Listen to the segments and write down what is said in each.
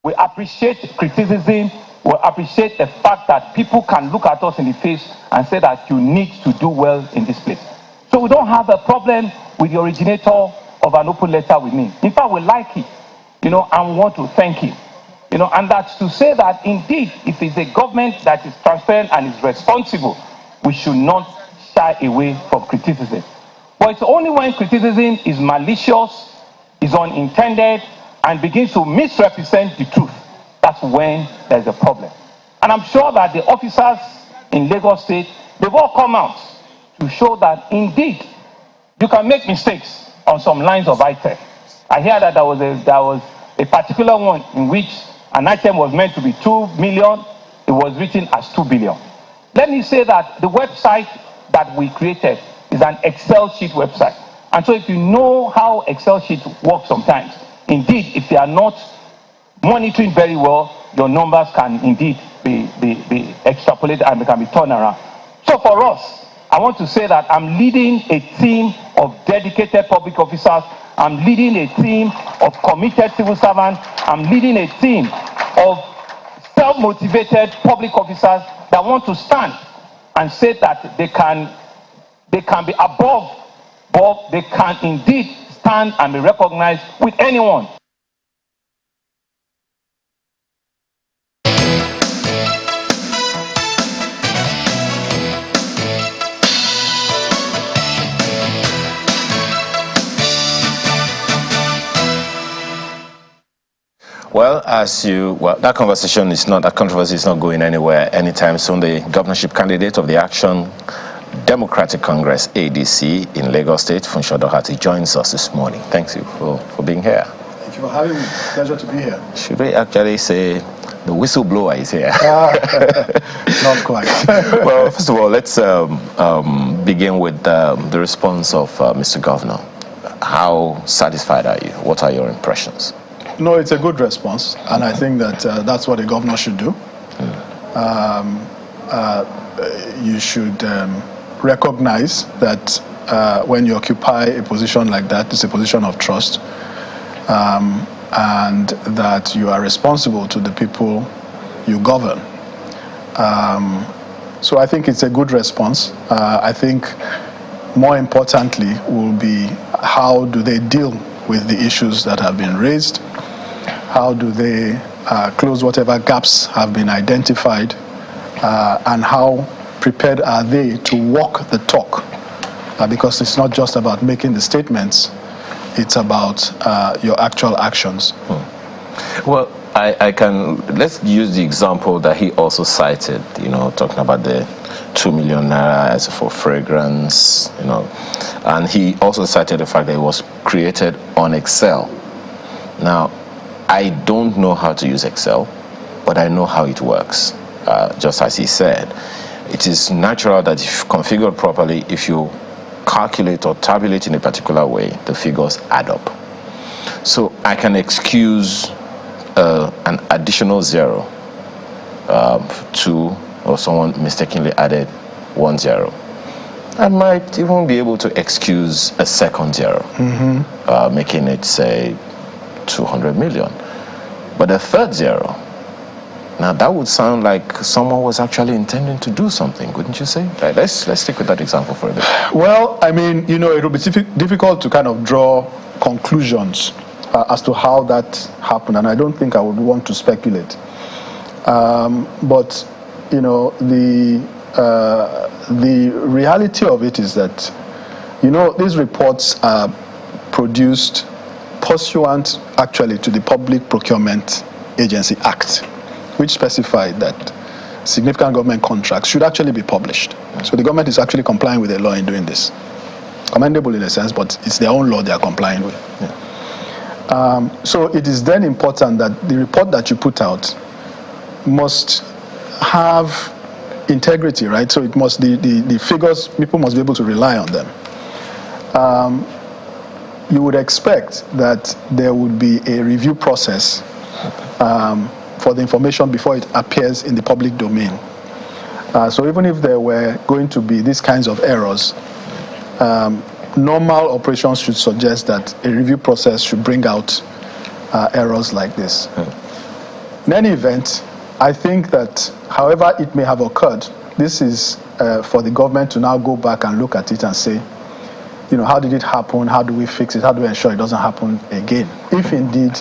We appreciate criticism. We appreciate the fact that people can look at us in the face and say that you need to do well in this place. So we don't have a problem with the originator of an open letter with me. In fact, we like it, and want to thank him. And that's to say that indeed, if it's a government that is transparent and is responsible, we should not shy away from criticism. But it's only when criticism is malicious, is unintended, and begins to misrepresent the truth, that's when there's a problem. And I'm sure that the officers in Lagos State, they've all come out to show that indeed you can make mistakes on some lines of item. I hear that there was a particular one in which an item was meant to be 2 million, it was written as 2 billion. Let me say that the website that we created is an Excel sheet website. And so if you know how Excel sheet works sometimes, indeed, if they are not monitoring very well, your numbers can indeed be extrapolated and they can be turned around. So for us, I want to say that I'm leading a team of dedicated public officers. I'm leading a team of committed civil servants. I'm leading a team of self-motivated public officers that want to stand and say that they can be above, but they can indeed stand and be recognized with anyone. Well, that controversy is not going anywhere anytime soon. The governorship candidate of the Action Democratic Congress, ADC, in Lagos State, Funsho Doherty, joins us this morning. Thank you for being here. Thank you for having me. Pleasure to be here. Should we actually say the whistleblower is here? Not quite. Well, first of all, let's begin with the response of Mr. Governor. How satisfied are you? What are your impressions? No, it's a good response, and I think that that's what a governor should do. You should recognize that when you occupy a position like that, it's a position of trust, and that you are responsible to the people you govern. So I think it's a good response. I think more importantly will be how do they deal with the issues that have been raised. How do they close whatever gaps have been identified, and how prepared are they to walk the talk? Because it's not just about making the statements, it's about your actual actions. Well, let's use the example that he also cited, talking about the 2 million naira as for fragrance, and he also cited the fact that it was created on Excel. Now, I don't know how to use Excel, but I know how it works. Just as he said, it is natural that if configured properly, if you calculate or tabulate in a particular way, the figures add up. So I can excuse an additional 0 to, or someone mistakenly added 1 0. I might even be able to excuse a second 0, making it, say, 200 million. But a third 0, now that would sound like someone was actually intending to do something, wouldn't you say? Right, let's stick with that example for a bit. Well, I mean, it will be difficult to kind of draw conclusions as to how that happened, and I don't think I would want to speculate. But the reality of it is that these reports are produced pursuant actually to the Public Procurement Agency Act, which specified that significant government contracts should actually be published. So the government is actually complying with the law in doing this. Commendable in a sense, but it's their own law they are complying with. So it is then important that the report that you put out must have integrity, right? So it must, the figures, people must be able to rely on them. You would expect that there would be a review process for the information before it appears in the public domain. So even if there were going to be these kinds of errors, normal operations should suggest that a review process should bring out errors like this. In any event, I think that however it may have occurred, this is for the government to now go back and look at it and say, how did it happen? How do we fix it? How do we ensure it doesn't happen again? If indeed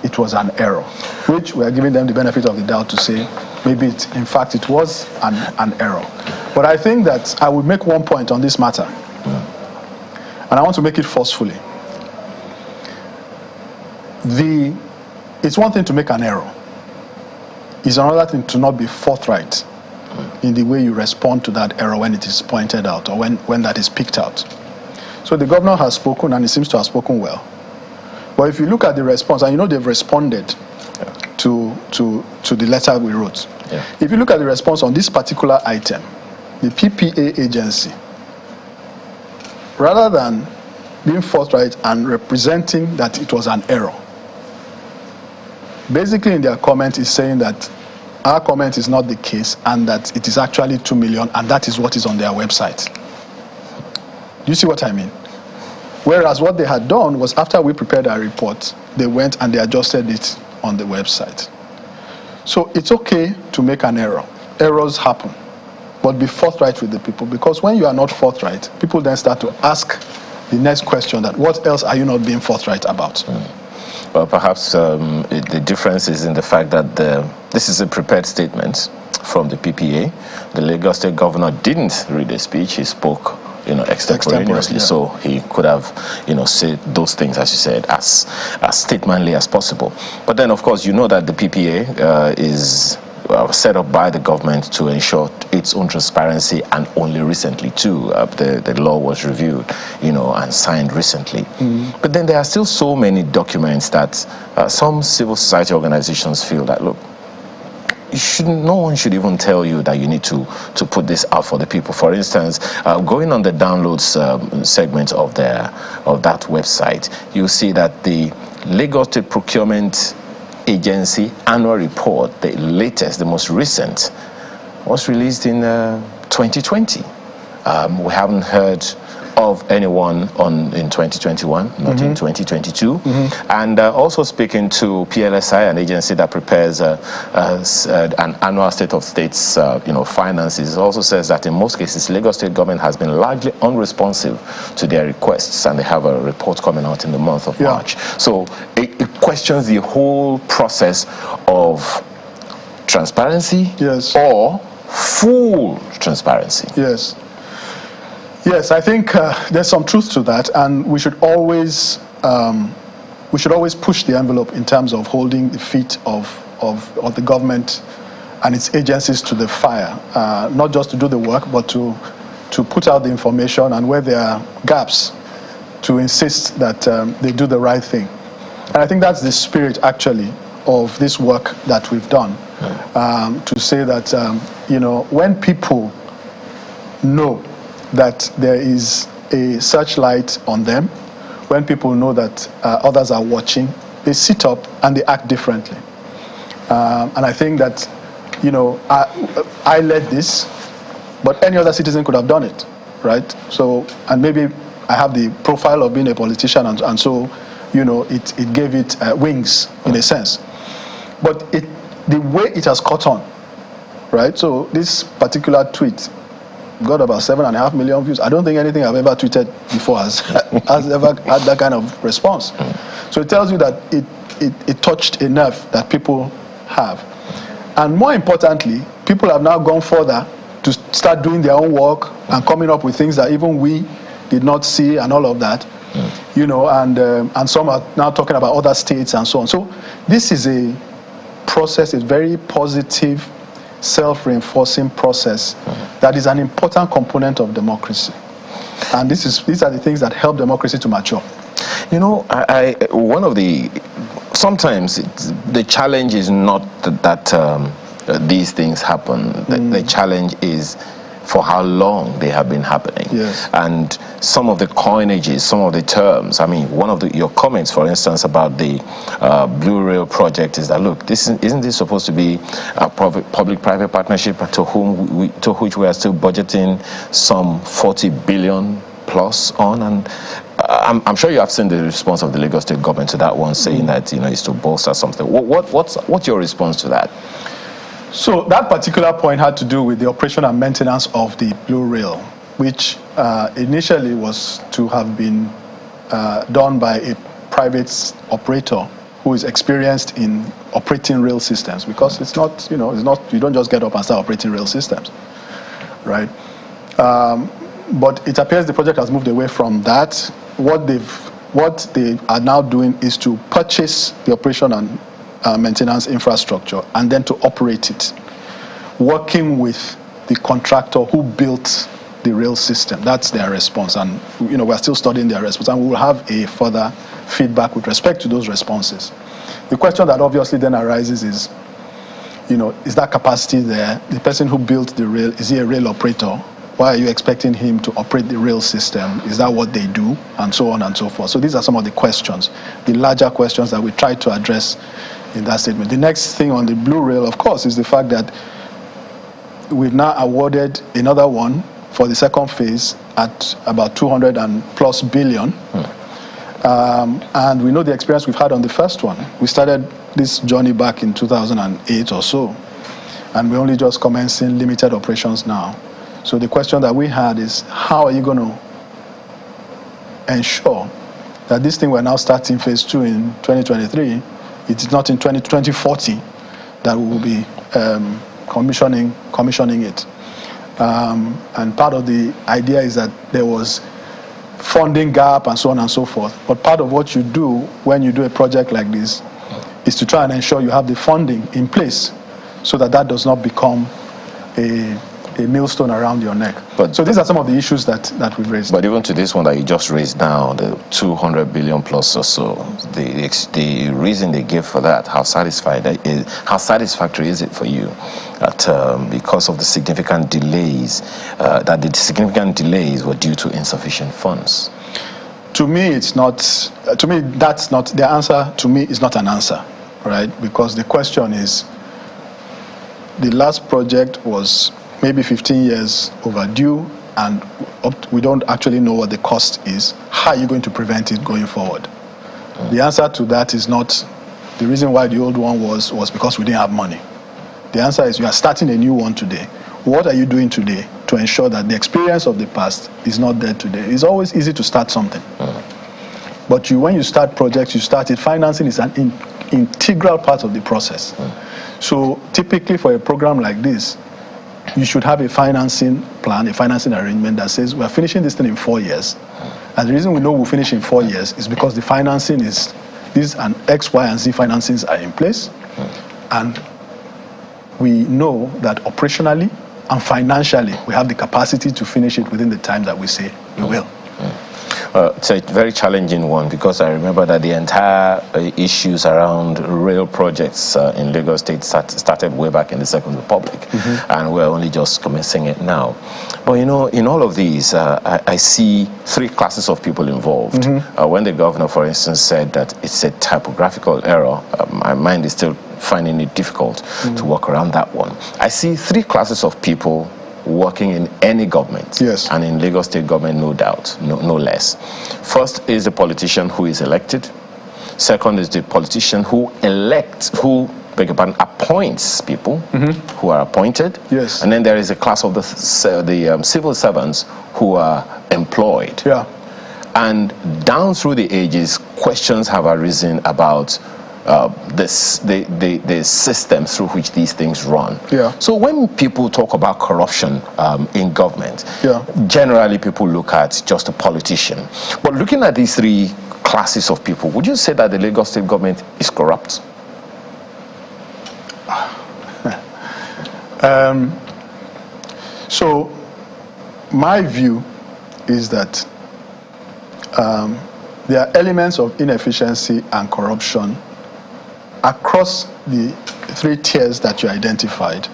it was an error, which we are giving them the benefit of the doubt to say, maybe in fact it was an error. But I think that I would make one point on this matter, and I want to make it forcefully. It's one thing to make an error. It's another thing to not be forthright in the way you respond to that error when it is pointed out or when that is picked out. So the governor has spoken, and he seems to have spoken well. But if you look at the response, and they've responded to the letter we wrote. Yeah. If you look at the response on this particular item, the PPA agency, rather than being forthright and representing that it was an error, basically in their comment is saying that our comment is not the case and that it is actually 2 million and that is what is on their website. Do you see what I mean? Whereas what they had done was after we prepared our report, they went and they adjusted it on the website. So it's okay to make an error. Errors happen. But be forthright with the people, because when you are not forthright, people then start to ask the next question, that what else are you not being forthright about? Well, perhaps the difference is in the fact that this is a prepared statement from the PPA. The Lagos State Governor didn't read the speech. He spoke extemporaneously, so he could have, said those things, as you said, as statemently as possible. But then, of course, that the PPA is set up by the government to ensure its own transparency, and only recently too. The law was reviewed, and signed recently. But then there are still so many documents that some civil society organizations feel that, look, no one should even tell you that you need to put this out for the people. For instance, going on the downloads segment of that website, you'll see that the Lagos State Procurement Agency annual report, the latest, the most recent, was released in 2020. We haven't heard of anyone in 2021, not in 2022. And also speaking to PLSI, an agency that prepares an annual state of states, finances, also says that in most cases, Lagos State government has been largely unresponsive to their requests, and they have a report coming out in the month of March. So it questions the whole process of transparency, or full transparency. Yes, I think there's some truth to that, and we should always push the envelope in terms of holding the feet of the government and its agencies to the fire, not just to do the work, but to put out the information, and where there are gaps, to insist that they do the right thing. And I think that's the spirit, actually, of this work that we've done, to say that when people know that there is a searchlight on them, when people know that others are watching, they sit up and they act differently. And I think that, I led this, but any other citizen could have done it, right? So, and maybe I have the profile of being a politician, and so, it gave it wings in a sense. But the way it has caught on, right? So this particular tweet got about 7.5 million views. I don't think anything I've ever tweeted before has ever had that kind of response. So it tells you that it touched a nerve that people have. And more importantly, people have now gone further to start doing their own work and coming up with things that even we did not see, and all of that. And some are now talking about other states and so on. So this is a process, a very positive, self-reinforcing process that is an important component of democracy. And these are the things that help democracy to mature. Sometimes the challenge is not that these things happen. The challenge is for how long they have been happening. Yes. And some of the coinages, some of the terms, one of your comments, for instance, about the Blue Rail project is that, look, isn't this supposed to be a public-private partnership to which we are still budgeting some 40 billion plus on? And I'm sure you have seen the response of the Lagos State government to that one, saying that it's to bolster something. What's your response to that? So that particular point had to do with the operation and maintenance of the Blue Rail, which initially was to have been done by a private operator who is experienced in operating rail systems, because it's not you don't just get up and start operating rail systems, right? But it appears the project has moved away from that. What they are now doing is to purchase the operation and maintenance infrastructure and then to operate it, working with the contractor who built the rail system. That's their response, and we're still studying their response, and we will have a further feedback with respect to those responses. The question that obviously then arises is, is that capacity there? The person who built the rail, is he a rail operator? Why are you expecting him to operate the rail system? Is that what they do? And so on and so forth. So these are some of the questions, the larger questions that we try to address in that statement. The next thing on the Blue Rail, of course, is the fact that we've now awarded another one for the second phase at about 200+ billion. And we know the experience we've had on the first one. We started this journey back in 2008 or so, and we're only just commencing limited operations now. So the question that we had is, how are you going to ensure that this thing we're now starting phase 2 in 2023, it's not in 2040 that we will be commissioning it. And part of the idea is that there was funding gap and so on and so forth. But part of what you do when you do a project like this is to try and ensure you have the funding in place so that that does not become a millstone around your neck. So these are some of the issues that we've raised. But even to this one that you just raised now, the 200 billion plus or so, the reason they give for that, how satisfactory is it for you that because of the significant delays, that the significant delays were due to insufficient funds? To me, it's not. To me, that's not the answer. To me, is not an answer, right? Because the question is, the last project was maybe 15 years overdue, and we don't actually know what the cost is. How are you going to prevent it going forward? The answer to that is not the reason why the old one was because we didn't have money. The answer is you are starting a new one today. What are you doing today to ensure that the experience of the past is not there today? It's always easy to start something. But when you start projects, you start it. Financing is an integral part of the process. So typically for a program like this, you should have a financing plan, a financing arrangement that says we're finishing this thing in 4 years. And the reason we know we'll finish in 4 years is because the financing is, these and X, Y, and Z financings are in place. And we know that operationally and financially, we have the capacity to finish it within the time that we say we will. It's a very challenging one, because I remember that the entire issues around rail projects in Lagos State started way back in the Second Republic, and we're only just commencing it now. But in all of these, I see three classes of people involved. When the governor, for instance, said that it's a typographical error, my mind is still finding it difficult to work around that one. I see three classes of people working in any government, and in Lagos State government, no doubt, no less. First is the politician who is elected. Second is the politician who appoints people who are appointed. And then there is a class of the civil servants who are employed. And down through the ages, questions have arisen about the system through which these things run. So when people talk about corruption in government, generally people look at just a politician. But looking at these three classes of people, would you say that the Lagos State government is corrupt? So my view is that there are elements of inefficiency and corruption across the three tiers that you identified,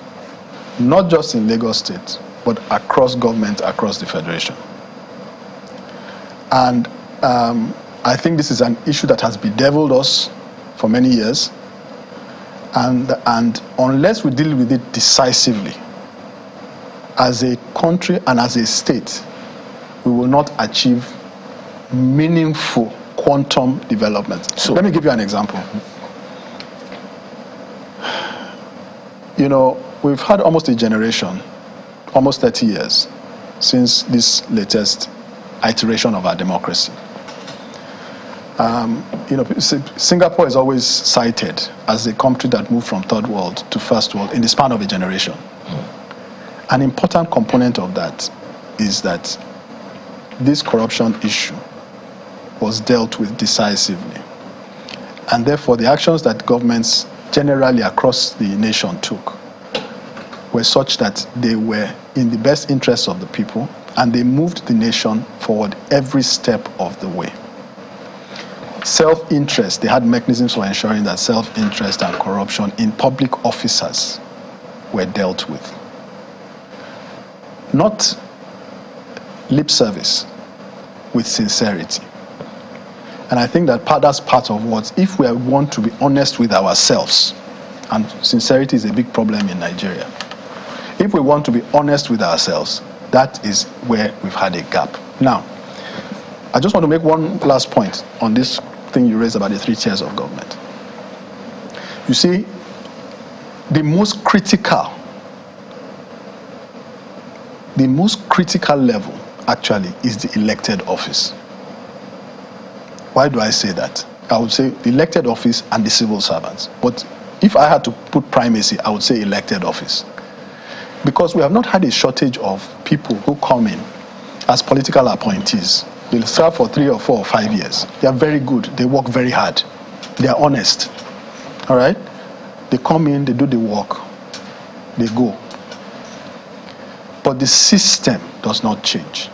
not just in Lagos State, but across government, across the Federation. And I think this is an issue that has bedeviled us for many years. And unless we deal with it decisively, as a country and as a state, we will not achieve meaningful quantum development. So let me give you an example. You know, we've had almost a generation, almost 30 years, since this latest iteration of our democracy. You know, Singapore is always cited as a country that moved from third world to first world in the span of a generation. An important component of that is that this corruption issue was dealt with decisively. And therefore, the actions that governments generally across the nation took were such that they were in the best interests of the people, and they moved the nation forward every step of the way. Self-interest, they had mechanisms for ensuring that self-interest and corruption in public officers were dealt with. Not lip service, with sincerity. And I think that that's part of what, if we want to be honest with ourselves, and sincerity is a big problem in Nigeria, if we want to be honest with ourselves, that is where we've had a gap. Now, I just want to make one last point on this thing you raised about the 3 tiers of government. You see, the most critical level actually is the elected office. Why do I say that? I would say the elected office and the civil servants. But if I had to put primacy, I would say elected office. Because we have not had a shortage of people who come in as political appointees. They'll serve for 3 or 4 or 5 years. They are very good. They work very hard. They are honest. All right? They come in, they do the work, they go. But the system does not change.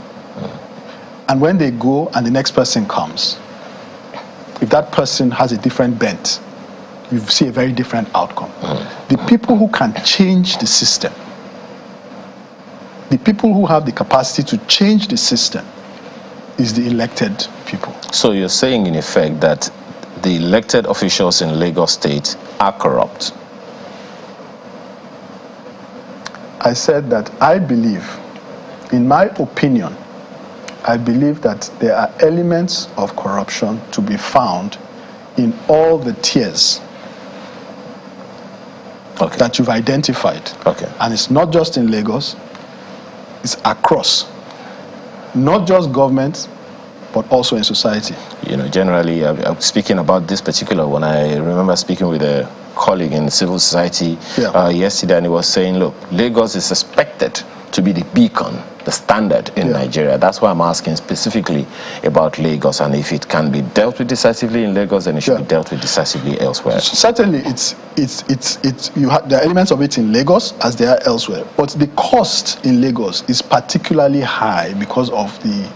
And when they go and the next person comes, if that person has a different bent, you see a very different outcome. The people who can change the system, the people who have the capacity to change the system, is the elected people. So you're saying in effect that the elected officials in Lagos State are corrupt? I said that I believe, in my opinion, I believe that there are elements of corruption to be found in all the tiers that you've identified. And it's not just in Lagos, it's across. Not just government, but also in society. You know, generally, I'm speaking about this particular one. I remember speaking with a colleague in civil society yesterday, and he was saying, look, Lagos is suspected to be the beacon, the standard in Nigeria. That's why I'm asking specifically about Lagos, and if it can be dealt with decisively in Lagos, then it should be dealt with decisively elsewhere. Certainly, there are elements of it in Lagos as there are elsewhere, but the cost in Lagos is particularly high because of the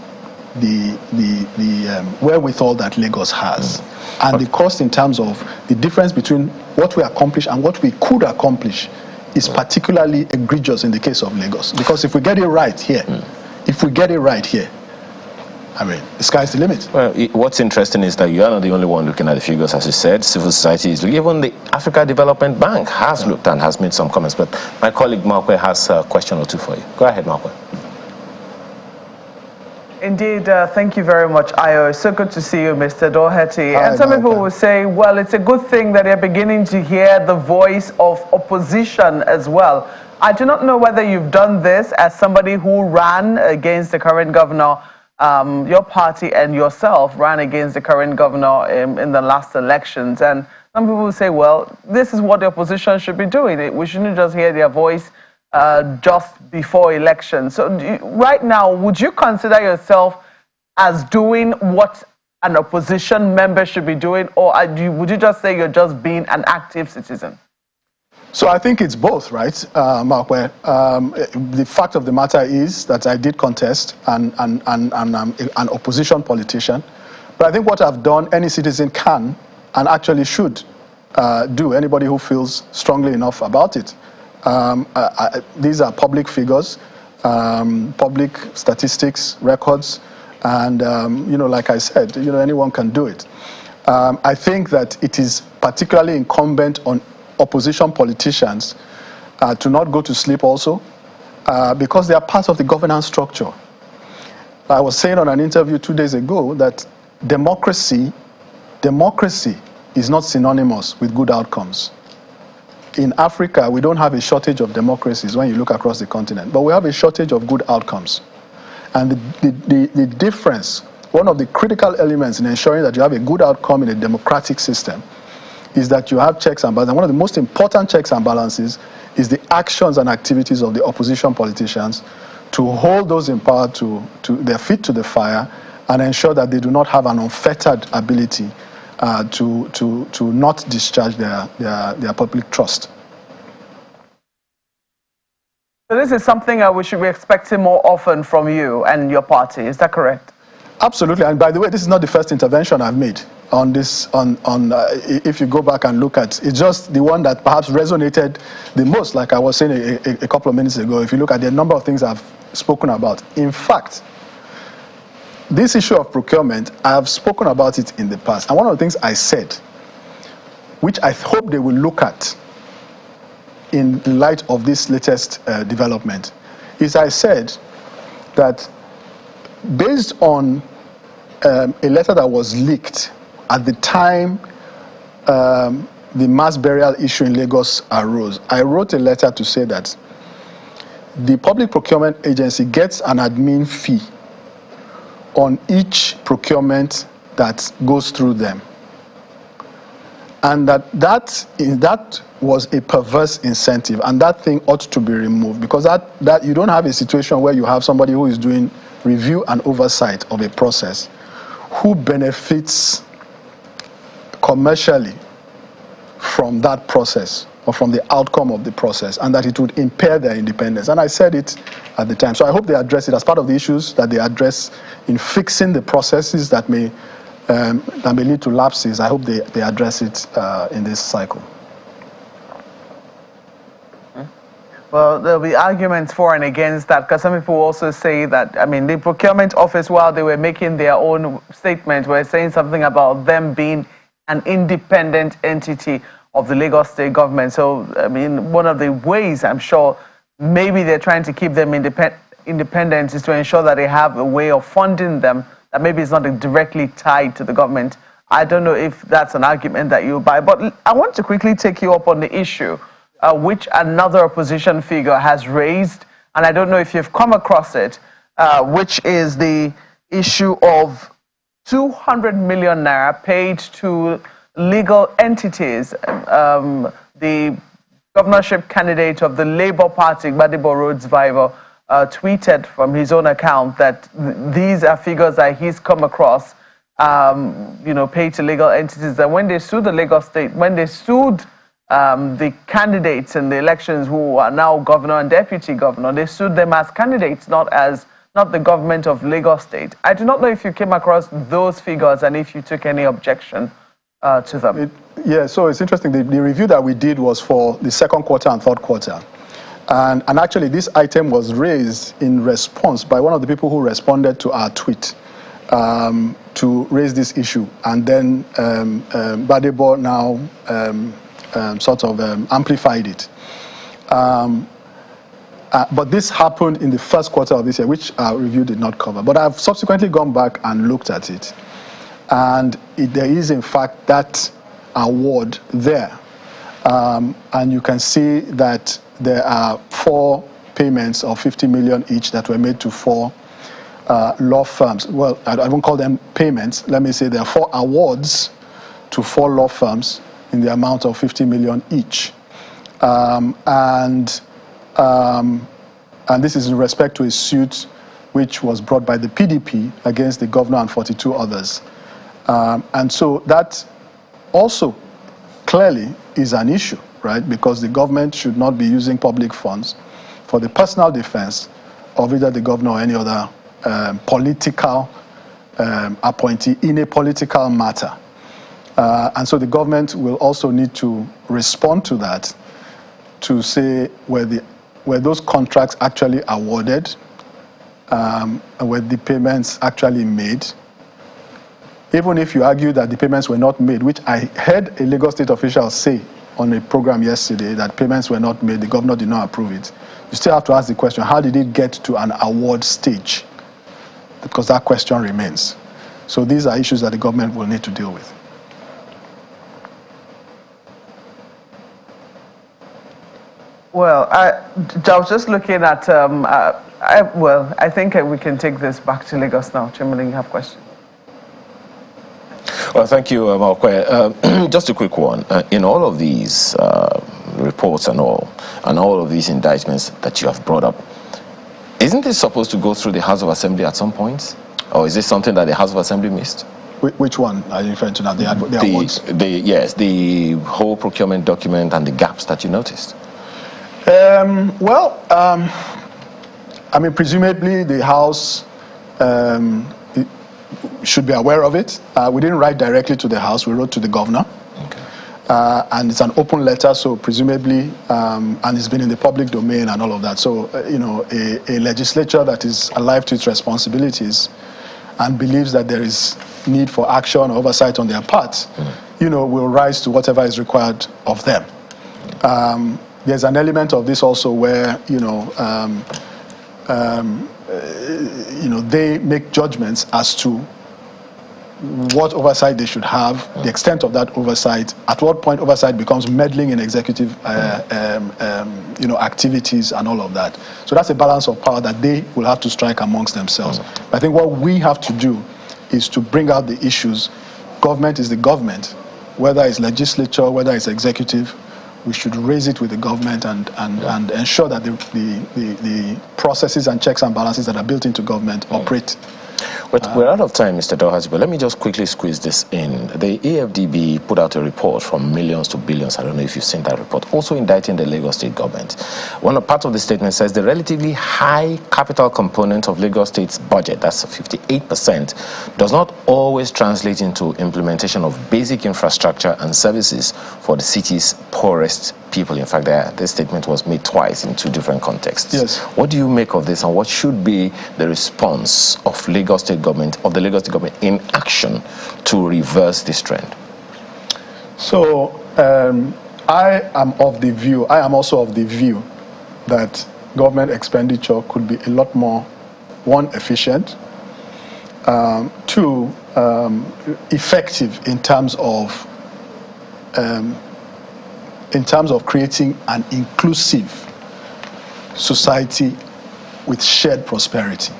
wherewithal that Lagos has, and the cost in terms of the difference between what we accomplish and what we could accomplish is particularly egregious in the case of Lagos. Because if we get it right here, I mean, the sky's the limit. Well, what's interesting is that you are not the only one looking at the figures, as you said. Civil society is looking. Even the Africa Development Bank has looked and has made some comments. But my colleague Markwe has a question or two for you. Go ahead, Markwe. Indeed, thank you very much, Ayo. It's so good to see you, Mr. Doherty. Hi, and some people will say, well, it's a good thing that they're beginning to hear the voice of opposition as well. I do not know whether you've done this as somebody who ran against the current governor. Your party and yourself ran against the current governor in the last elections. And some people will say, well, this is what the opposition should be doing. We shouldn't just hear their voice just before election. So right now, would you consider yourself as doing what an opposition member should be doing, or would you just say you're just being an active citizen? So I think it's both, right, Markwe? The fact of the matter is that I did contest and I'm an opposition politician. But I think what I've done, any citizen can and actually should do, anybody who feels strongly enough about it. These are public figures, public statistics, records, and, like I said, anyone can do it. I think that it is particularly incumbent on opposition politicians to not go to sleep also, because they are part of the governance structure. I was saying on an interview 2 days ago that democracy is not synonymous with good outcomes. In Africa, we don't have a shortage of democracies when you look across the continent, but we have a shortage of good outcomes. And the difference, one of the critical elements in ensuring that you have a good outcome in a democratic system is that you have checks and balances. And one of the most important checks and balances is the actions and activities of the opposition politicians to hold those in power to their feet to the fire and ensure that they do not have an unfettered ability to not discharge their public trust. So this is something we should be expecting more often from you and your party. Is that correct? Absolutely. And by the way, this is not the first intervention I've made on this. If you go back and look at, it's just the one that perhaps resonated the most. Like I was saying a couple of minutes ago, if you look at the number of things I've spoken about. In fact, this issue of procurement, I have spoken about it in the past. And one of the things I said, which I hope they will look at in light of this latest development, is I said that based on a letter that was leaked at the time the mass burial issue in Lagos arose, I wrote a letter to say that the Public Procurement Agency gets an admin fee on each procurement that goes through them. And that was a perverse incentive, and that thing ought to be removed, because that you don't have a situation where you have somebody who is doing review and oversight of a process who benefits commercially from that process or from the outcome of the process, and that it would impair their independence. And I said it at the time. So I hope they address it as part of the issues that they address in fixing the processes that may lead to lapses. I hope they address it in this cycle. Well, there'll be arguments for and against that, because some people also say that, I mean, the procurement office, while they were making their own statement, were saying something about them being an independent entity of the Lagos state government. So, I mean, one of the ways, I'm sure, maybe they're trying to keep them independent is to ensure that they have a way of funding them that maybe is not directly tied to the government. I don't know if that's an argument that you buy, but I want to quickly take you up on the issue which another opposition figure has raised, and I don't know if you've come across it, which is the issue of 200 million naira paid to legal entities. The governorship candidate of the Labour Party, Gbadebo Rhodes Vival, tweeted from his own account that these are figures that he's come across, paid to legal entities. And when they sued the Lagos state, when they sued the candidates in the elections who are now governor and deputy governor, they sued them as candidates, not the government of Lagos state. I do not know if you came across those figures and if you took any objection to them. Yeah, so it's interesting. The review that we did was for the second quarter and third quarter. And actually, this item was raised in response by one of the people who responded to our tweet to raise this issue. And then Gbadebo now amplified it. But this happened in the first quarter of this year, which our review did not cover. But I've subsequently gone back and looked at it. And there is, in fact, that award there. And you can see that there are 4 payments of 50 million each that were made to 4 law firms. Well, I won't call them payments. Let me say there are 4 awards to 4 law firms in the amount of 50 million each. And this is in respect to a suit which was brought by the PDP against the governor and 42 others. And so that also clearly is an issue, right? Because the government should not be using public funds for the personal defense of either the governor or any other political appointee in a political matter. And so the government will also need to respond to that, to say were those contracts actually awarded, were the payments actually made. Even if you argue that the payments were not made, which I heard a Lagos state official say on a program yesterday that payments were not made, the governor did not approve it. You still have to ask the question, how did it get to an award stage? because that question remains. So these are issues that the government will need to deal with. Well, I was just looking at, I think we can take this back to Lagos now. Chimele, you have questions? Well, thank you, Malkwe. Just a quick one. In all of these reports and all of these indictments that you have brought up, isn't this supposed to go through the House of Assembly at some point? Or is this something that the House of Assembly missed? Which one are you referring to now? The whole procurement document and the gaps that you noticed. Presumably the House should be aware of it. We didn't write directly to the House, we wrote to the governor. Okay. And it's an open letter, so presumably, and it's been in the public domain and all of that. So, a legislature that is alive to its responsibilities and believes that there is need for action or oversight on their part, will rise to whatever is required of them. There's an element of this also where, they make judgments as to what oversight they should have, the extent of that oversight, at what point oversight becomes meddling in executive activities and all of that. So that's a balance of power that they will have to strike amongst themselves. I think what we have to do is to bring out the issues. Government is the government, whether it's legislature, whether it's executive. We should raise it with the government and ensure that the processes and checks and balances that are built into government operate. But we're out of time, Mr. Doherty, but let me just quickly squeeze this in. The AFDB put out a report from millions to billions. I don't know if you've seen that report, also indicting the Lagos State government. Part of the statement says the relatively high capital component of Lagos State's budget, that's 58%, does not always translate into implementation of basic infrastructure and services for the city's poorest people. In fact, this statement was made twice in two different contexts. Yes. What do you make of this, and what should be the response of the Lagos State government in action to reverse this trend? So I am also of the view that government expenditure could be a lot more, one, efficient, two, effective in terms of creating an inclusive society with shared prosperity.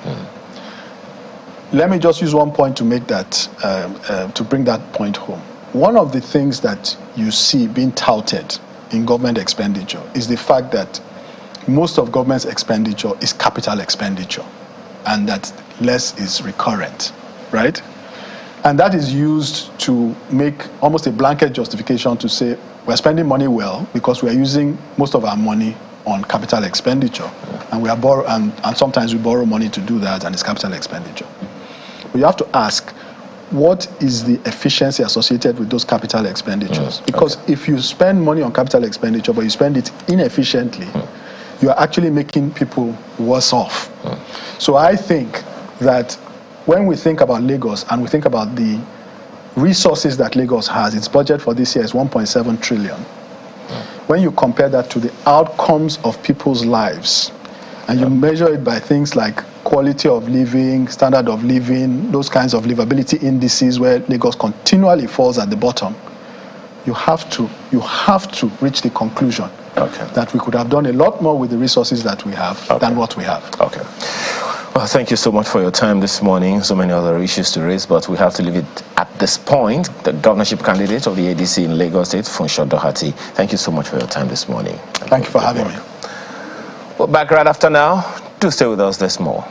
Let me just use one point to make that, to bring that point home. One of the things that you see being touted in government expenditure is the fact that most of government's expenditure is capital expenditure, and that less is recurrent, right? And that is used to make almost a blanket justification to say we're spending money well because we are using most of our money on capital expenditure, and we are and sometimes we borrow money to do that, and it's capital expenditure. But you have to ask, what is the efficiency associated with those capital expenditures? Because if you spend money on capital expenditure but you spend it inefficiently, you are actually making people worse off. So I think that when we think about Lagos and we think about the resources that Lagos has, its budget for this year is 1.7 trillion. When you compare that to the outcomes of people's lives, and you measure it by things like quality of living, standard of living, those kinds of livability indices where Lagos continually falls at the bottom, you have to reach the conclusion that we could have done a lot more with the resources that we have than what we have. Okay. Well, thank you so much for your time this morning. So many other issues to raise, but we have to leave it at this point. The governorship candidate of the ADC in Lagos State, Funsho Doherty, thank you so much for your time this morning. Thank you for having me. We're back right after now. Do stay with us, there's more.